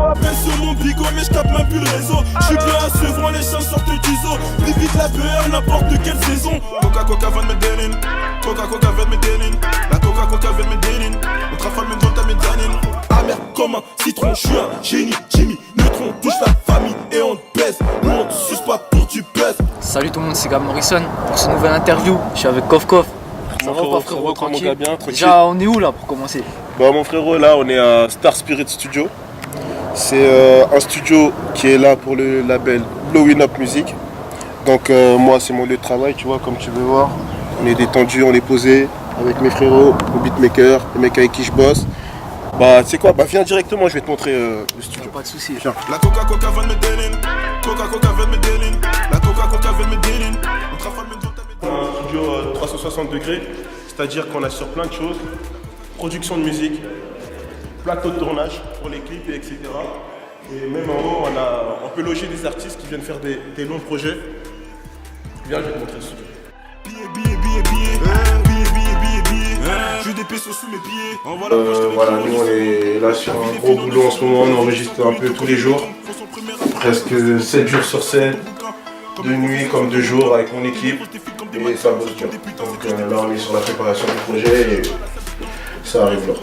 Appelle sur mon bigot mais je tape même plus le réseau. J'suis bien à Sevran, les chiens sortent du zoo. Vite la BR, n'importe quelle saison. Coca van Medellin, Coca van Medellin. La Coca van Medellin. On trafale même dans ta médanine. Amer comme un citron, j'suis un génie. Jimmy Neutron touche la famille et on te baisse. Nous on te suce pas pour tu pèses. Salut tout le monde, c'est Gab Morrison. Pour ce nouvel interview, je suis avec Kof. Ça va pas frérot, tranquille. Bien, tranquille. Déjà, on est où là pour commencer? Bah mon frérot, là on est à Star Spirit Studio. C'est un studio qui est là pour le label Blowing Up Music. Donc moi c'est mon lieu de travail, tu vois, comme tu veux voir. On est détendu, on est posé avec mes frérots, les beatmakers, les mecs avec qui je bosse. Bah tu sais quoi, bah viens directement, je vais te montrer le studio. Pas de soucis. Viens. La Coca van Medellin, Coca van Medellin. La Coca van Medellin. On trafale même dans ta médanine. Un studio 360 degrés, c'est-à-dire qu'on a sur plein de choses. Production de musique, plateau de tournage pour les clips, etc. Et même en haut, on peut loger des artistes qui viennent faire des longs projets. Viens, je vais te montrer ce studio. J'ai des pesos sous mes pieds. Voilà, nous on est là sur un gros boulot en ce moment, on enregistre un peu tous les jours. Presque 7 jours sur 7, de nuit comme de jour avec mon équipe. Et ça bosse bien. Donc là on est sur la préparation du projet et ça arrive là.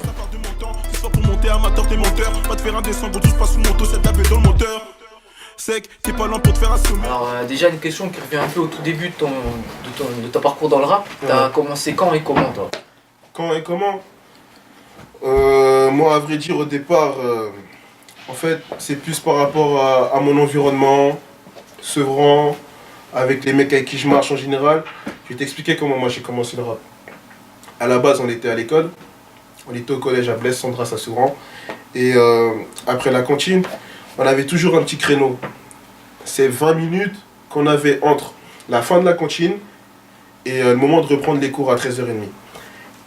Pour monter amateur, t'es monteur. Pas te faire un descendre, touche pas sous moto, c'est taper dans le moteur. Sec, t'es pas lent pour te faire assommer. Alors déjà une question qui revient un peu au tout début de ton parcours dans le rap. T'as commencé quand et comment toi? Quand et comment moi à vrai dire au départ, en fait c'est plus par rapport à mon environnement, Sevran, avec les mecs avec qui je marche en général. Je vais t'expliquer comment moi j'ai commencé le rap. À la base on était à l'école. On était au collège à Blaise, Sandras à Sevran. Et après la cantine, on avait toujours un petit créneau. C'est 20 minutes qu'on avait entre la fin de la cantine et le moment de reprendre les cours à 13h30.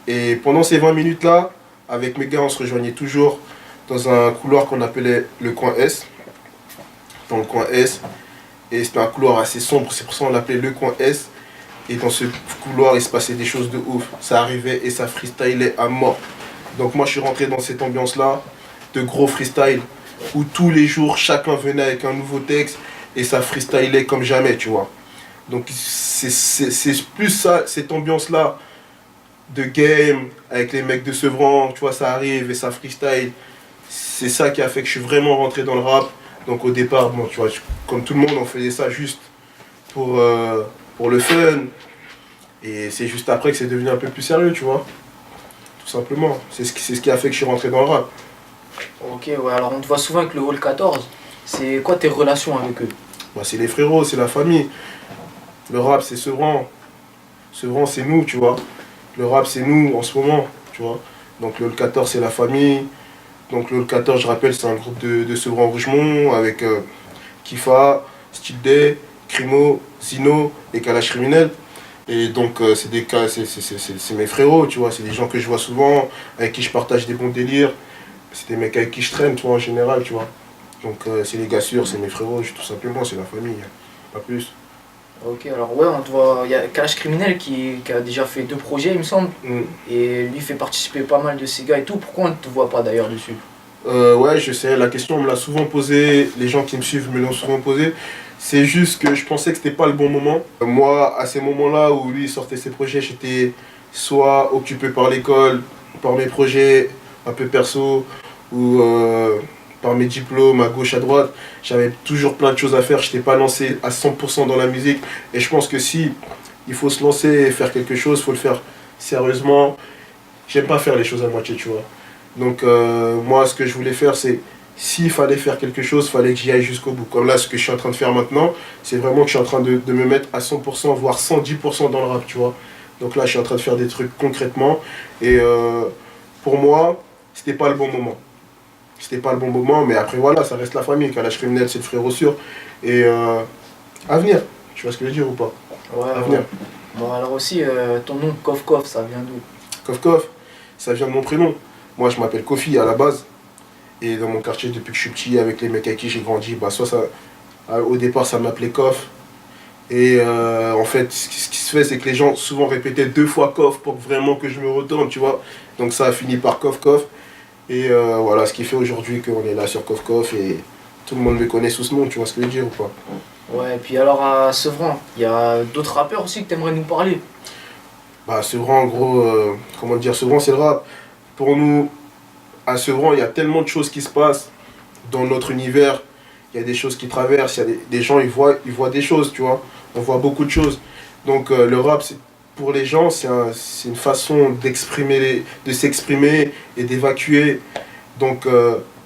Et pendant ces 20 minutes-là, avec mes gars, on se rejoignait toujours dans un couloir qu'on appelait le coin S. Dans le coin S. Et c'était un couloir assez sombre, c'est pour ça qu'on l'appelait le coin S. Et dans ce couloir, il se passait des choses de ouf. Ça arrivait et ça freestylait à mort. Donc moi je suis rentré dans cette ambiance là de gros freestyle où tous les jours chacun venait avec un nouveau texte et ça freestylait comme jamais, tu vois. Donc c'est plus ça, cette ambiance là de game avec les mecs de Sevran, tu vois, ça arrive et ça freestyle. C'est ça qui a fait que je suis vraiment rentré dans le rap. Donc au départ, bon, tu vois, comme tout le monde on faisait ça juste pour le fun. Et c'est juste après que c'est devenu un peu plus sérieux, tu vois. Simplement, c'est ce qui a fait que je suis rentré dans le rap. Ok, ouais, alors on te voit souvent avec le Hall 14. C'est quoi tes relations avec eux? Bah, c'est les frérots, c'est la famille. Le rap, c'est Sevran. Sevran, c'est nous, tu vois. Le rap, c'est nous en ce moment, tu vois. Donc le Hall 14, c'est la famille. Donc le Hall 14, je rappelle, c'est un groupe de Sevran-Rougemont avec Kifa, Style Day, Crimo, Zino et Kalash Criminel. Et donc c'est mes frérots, tu vois, c'est des gens que je vois souvent, avec qui je partage des bons délires. C'est des mecs avec qui je traîne, tu vois, en général, tu vois. Donc c'est les gars sûrs, c'est mes frérots, tout simplement, c'est la famille, pas plus. Ok, alors ouais, on te voit, il y a Kalash Criminel qui a déjà fait 2 projets, il me semble. Et lui fait participer pas mal de ces gars et tout. Pourquoi on ne te voit pas d'ailleurs dessus? Ouais, je sais, la question on me l'a souvent posée, les gens qui me suivent me l'ont souvent posée. C'est juste que je pensais que c'était pas le bon moment. Moi, à ces moments-là où lui sortait ses projets, j'étais soit occupé par l'école, par mes projets un peu perso, ou par mes diplômes à gauche, à droite. J'avais toujours plein de choses à faire, je n'étais pas lancé à 100% dans la musique. Et je pense que si il faut se lancer et faire quelque chose, il faut le faire sérieusement. J'aime pas faire les choses à moitié, tu vois. Donc moi, ce que je voulais faire, c'est s'il fallait faire quelque chose, il fallait que j'y aille jusqu'au bout. Comme là, ce que je suis en train de faire maintenant, c'est vraiment que je suis en train de me mettre à 100%, voire 110% dans le rap, tu vois. Donc là, je suis en train de faire des trucs concrètement. Et pour moi, c'était pas le bon moment. C'était pas le bon moment, mais après, voilà, ça reste la famille. Kalash Criminel, c'est le frérot sûr. Et à venir, tu vois ce que je veux dire ou pas? Ouais, à venir. Bon, alors aussi, ton nom, Kof, ça vient d'où? Kof, ça vient de mon prénom. Moi, je m'appelle Kofi à la base. Et dans mon quartier, depuis que je suis petit, avec les mecs avec qui j'ai grandi, bah, au départ, ça m'appelait Kof. Et en fait, ce qui se fait, c'est que les gens souvent répétaient 2 fois Kof pour vraiment que je me retourne, tu vois. Donc ça a fini par Kof. Et voilà ce qui fait aujourd'hui qu'on est là sur Kof Kof et tout le monde me connaît sous ce nom, tu vois ce que je veux dire ou pas? Ouais, et puis alors à Sevran, il y a d'autres rappeurs aussi que t'aimerais nous parler. Bah Sevran en gros, comment dire, Sevran c'est le rap. Pour nous, à Sevran, il y a tellement de choses qui se passent dans notre univers. Il y a des choses qui traversent, il y a des gens, ils voient des choses, tu vois. On voit beaucoup de choses. Donc le rap, pour les gens, c'est une façon de s'exprimer et d'évacuer. Donc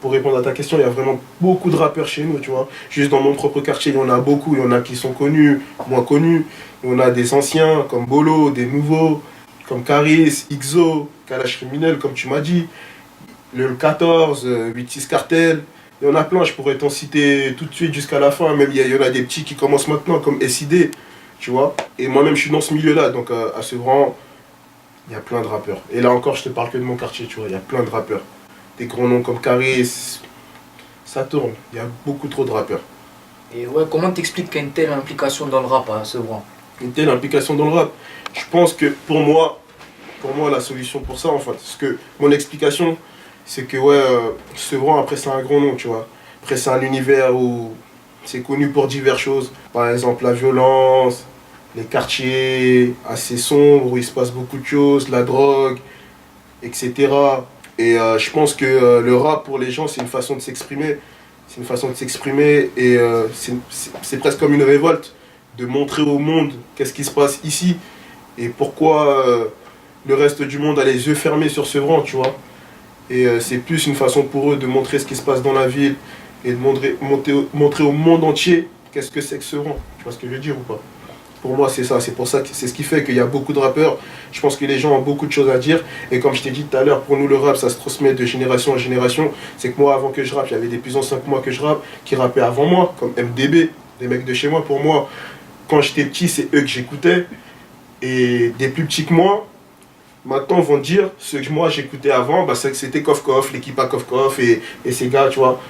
pour répondre à ta question, il y a vraiment beaucoup de rappeurs chez nous, tu vois. Juste dans mon propre quartier, il y en a beaucoup. Il y en a qui sont connus, moins connus. On a des anciens comme Bolo, des nouveaux comme Caris, Ixo, Kalash Criminel, comme tu m'as dit. Le 14, 8-6 Cartel. Il y en a plein, je pourrais t'en citer tout de suite jusqu'à la fin. Même il y en a des petits qui commencent maintenant, comme SID, tu vois. Et moi-même, je suis dans ce milieu-là. Donc à Sevran, il y a plein de rappeurs. Et là encore, je te parle que de mon quartier, tu vois. Il y a plein de rappeurs. Des gros noms comme Caris, ça tourne. Il y a beaucoup trop de rappeurs. Et ouais, comment t'expliques qu'il y a une telle implication dans le rap à Sevran? Une telle implication dans le rap. Je pense que pour moi, la solution pour ça, en fait, parce que mon explication, c'est que ouais, Sevran, après, c'est un grand nom, tu vois. Après, c'est un univers où c'est connu pour diverses choses. Par exemple, la violence, les quartiers assez sombres où il se passe beaucoup de choses, la drogue, etc. Et je pense que le rap, pour les gens, c'est une façon de s'exprimer. C'est une façon de s'exprimer et c'est presque comme une révolte de montrer au monde qu'est-ce qui se passe ici et pourquoi le reste du monde a les yeux fermés sur Sevran, tu vois. Et c'est plus une façon pour eux de montrer ce qui se passe dans la ville et de montrer au monde entier qu'est-ce que c'est que Sevran. Tu vois ce que je veux dire ou pas? Pour moi, c'est ça. C'est pour ça que c'est ce qui fait qu'il y a beaucoup de rappeurs. Je pense que les gens ont beaucoup de choses à dire. Et comme je t'ai dit tout à l'heure, pour nous, le rap, ça se transmet de génération en génération. C'est que moi, avant que je rappe, il y avait des plus anciens que moi que je rappe, qui rappaient avant moi, comme MDB, des mecs de chez moi. Pour moi, quand j'étais petit, c'est eux que j'écoutais. Et des plus petits que moi, maintenant, vont dire ce que moi j'écoutais avant, bah, c'était Kof Kof, l'équipe à Kof Kof et ces gars, tu vois.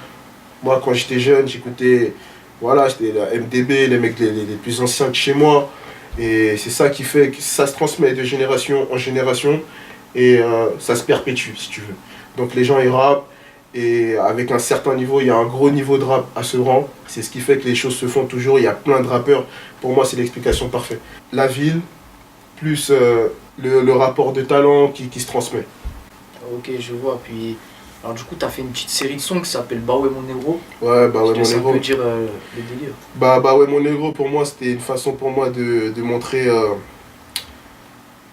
Moi, quand j'étais jeune, j'écoutais. Voilà, j'étais la MDB, les mecs les plus anciens que chez moi. Et c'est ça qui fait que ça se transmet de génération en génération. Et ça se perpétue, si tu veux. Donc les gens, ils rappent. Et avec un certain niveau, il y a un gros niveau de rap à ce rang. C'est ce qui fait que les choses se font toujours. Il y a plein de rappeurs. Pour moi, c'est l'explication parfaite. La ville, plus le rapport de talent qui se transmet. Ok, je vois. Puis, alors du coup, t'as fait une petite série de sons qui s'appelle Bah ouais mon négro. Ouais, bah ouais mon Ça négro. peut dire le délire. Bah ouais mon négro, pour moi, c'était une façon pour moi de montrer,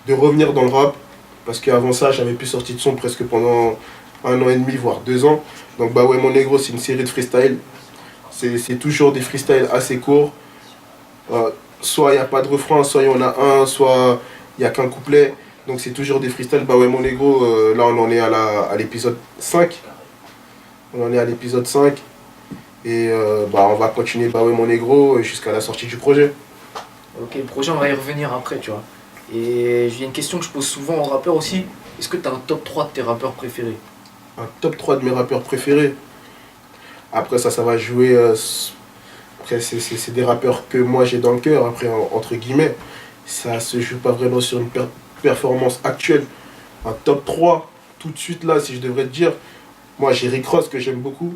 de revenir dans le rap. Parce qu'avant ça, j'avais plus sorti de son presque pendant 1 an et demi, voire 2 ans. Donc bah ouais mon négro, c'est une série de freestyle. C'est toujours des freestyles assez courts. Soit il n'y a pas de refrain, soit il y en a un, soit il n'y a qu'un couplet. Donc c'est toujours des freestyles. Bah ouais mon négro, là on en est à l'épisode 5. On en est à l'épisode 5. Et bah on va continuer Bah ouais mon négro jusqu'à la sortie du projet. Ok, le projet, on va y revenir après, tu vois. Et j'ai une question que je pose souvent aux rappeurs aussi. Est-ce que t'as un top 3 de tes rappeurs préférés? Un top 3 de mes rappeurs préférés. Après ça va jouer. Après c'est des rappeurs que moi j'ai dans le cœur. Après entre guillemets, ça se joue pas vraiment sur une performance actuelle. Un top 3, tout de suite là, si je devrais te dire. Moi j'ai Rick Ross que j'aime beaucoup.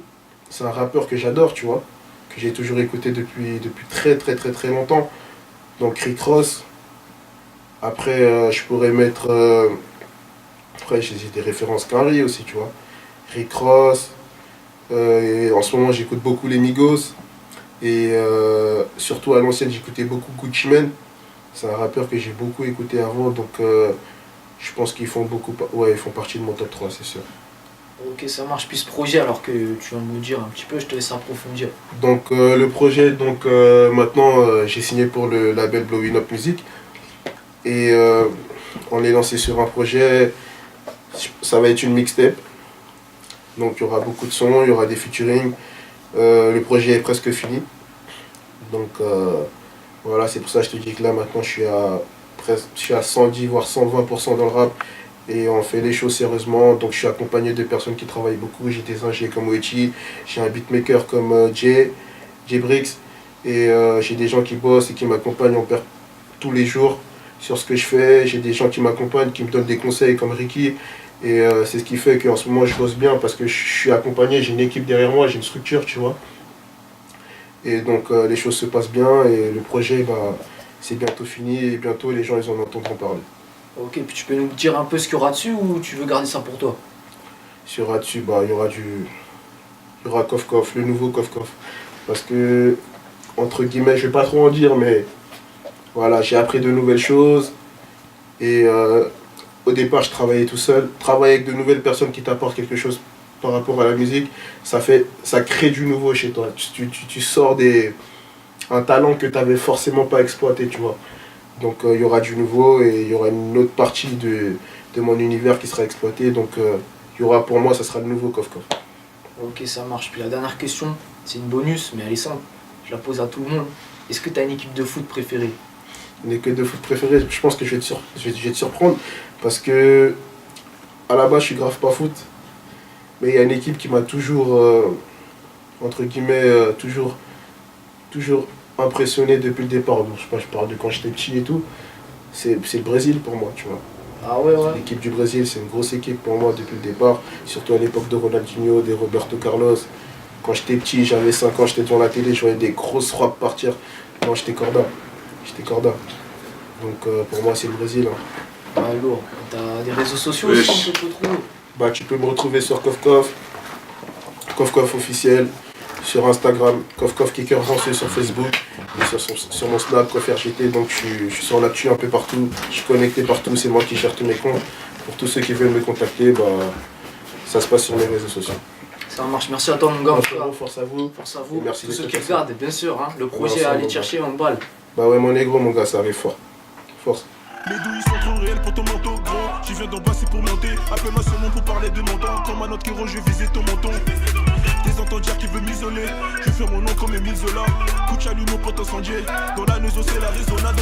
C'est un rappeur que j'adore, tu vois. Que j'ai toujours écouté depuis très très très très longtemps. Donc Rick Ross. Après je pourrais mettre. Après j'ai des références Quinry aussi, tu vois. Rick Ross. Et en ce moment j'écoute beaucoup les Migos. Et surtout à l'ancienne j'écoutais beaucoup Gucci Mane. C'est un rappeur que j'ai beaucoup écouté avant, donc je pense qu'ils font ils font partie de mon top 3, c'est sûr. Ok, ça marche. Puis ce projet, alors que tu viens de nous dire un petit peu, je te laisse approfondir. Donc le projet, maintenant j'ai signé pour le label Blowing Up Music. Et on est lancé sur un projet, ça va être une mixtape. Donc il y aura beaucoup de sons, il y aura des featuring. Le projet est presque fini. Donc voilà, c'est pour ça que je te dis que là maintenant je suis à 110 voire 120% dans le rap. Et on fait les choses sérieusement. Donc je suis accompagné de personnes qui travaillent beaucoup. J'ai des ingés comme Wechi, j'ai un beatmaker comme J-Brix. Et j'ai des gens qui bossent et qui m'accompagnent tous les jours sur ce que je fais. J'ai des gens qui m'accompagnent, qui me donnent des conseils comme Ricky. Et c'est ce qui fait qu'en ce moment je bosse bien parce que je suis accompagné, j'ai une équipe derrière moi, j'ai une structure, tu vois. Et donc les choses se passent bien et le projet, bah, c'est bientôt fini et bientôt les gens ils en entendront parler. Ok, puis tu peux nous dire un peu ce qu'il y aura dessus ou tu veux garder ça pour toi? Sur là-dessus, bah, il y aura Kof Kof, le nouveau Kof Kof. Parce que, entre guillemets, je vais pas trop en dire, mais voilà, j'ai appris de nouvelles choses. Et au départ, je travaillais tout seul. Travailler avec de nouvelles personnes qui t'apportent quelque chose par rapport à la musique, ça crée du nouveau chez toi. Tu sors un talent que tu n'avais forcément pas exploité, tu vois. Donc il y aura du nouveau et il y aura une autre partie de mon univers qui sera exploitée. Donc il y aura pour moi, ça sera le nouveau Kof Kof. Ok, ça marche. Puis la dernière question, c'est une bonus, mais elle est simple. Je la pose à tout le monde. Est-ce que tu as une équipe de foot préférée? Une équipe de foot préférée, je pense que je vais te surprendre parce que à la base, je suis grave pas foot. Mais il y a une équipe qui m'a toujours, entre guillemets, toujours impressionné depuis le départ. Donc, je sais pas, je parle de quand j'étais petit et tout. C'est le Brésil pour moi, tu vois. Ah ouais, ouais. L'équipe du Brésil, c'est une grosse équipe pour moi depuis le départ. Surtout à l'époque de Ronaldinho, de Roberto Carlos. Quand j'étais petit, j'avais 5 ans, j'étais devant la télé, je voyais des grosses frappes partir. Moi, j'étais corda. Donc pour moi, c'est le Brésil. Hein. Ah, lourd. T'as des réseaux sociaux Oui. aussi, on peut te retrouver? Bah, tu peux me retrouver sur Kof Kof, Kof Kof officiel, sur Instagram, Kof Kof Kicker Français sur Facebook, et sur mon Snap, Kof RGT, donc je suis sur l'actu un peu partout, je suis connecté partout, c'est moi qui gère tous mes comptes. Pour tous ceux qui veulent me contacter, bah, ça se passe sur mes réseaux sociaux. Ça marche. Merci à toi, mon gars. Force à vous. Force à vous. Et merci Tous ceux d'être qui passé. regardent, bien sûr. Hein. Le projet ensemble, à aller mon chercher en balle. Bah ouais, mon négro, mon gars, ça arrive fort. Force. Les douilles sont trop réelles pour ton manteau gros. J'y viens d'en bas, c'est pour monter. Appelle-moi sur mon pour parler de mon temps. Comme un autre héros, je vais viser ton menton. Des entendières qui veut m'isoler. Je fais mon nom comme Emile Zola. Coup de chalumeau pour t'incendier. Dans la neuse, c'est la raisonnade.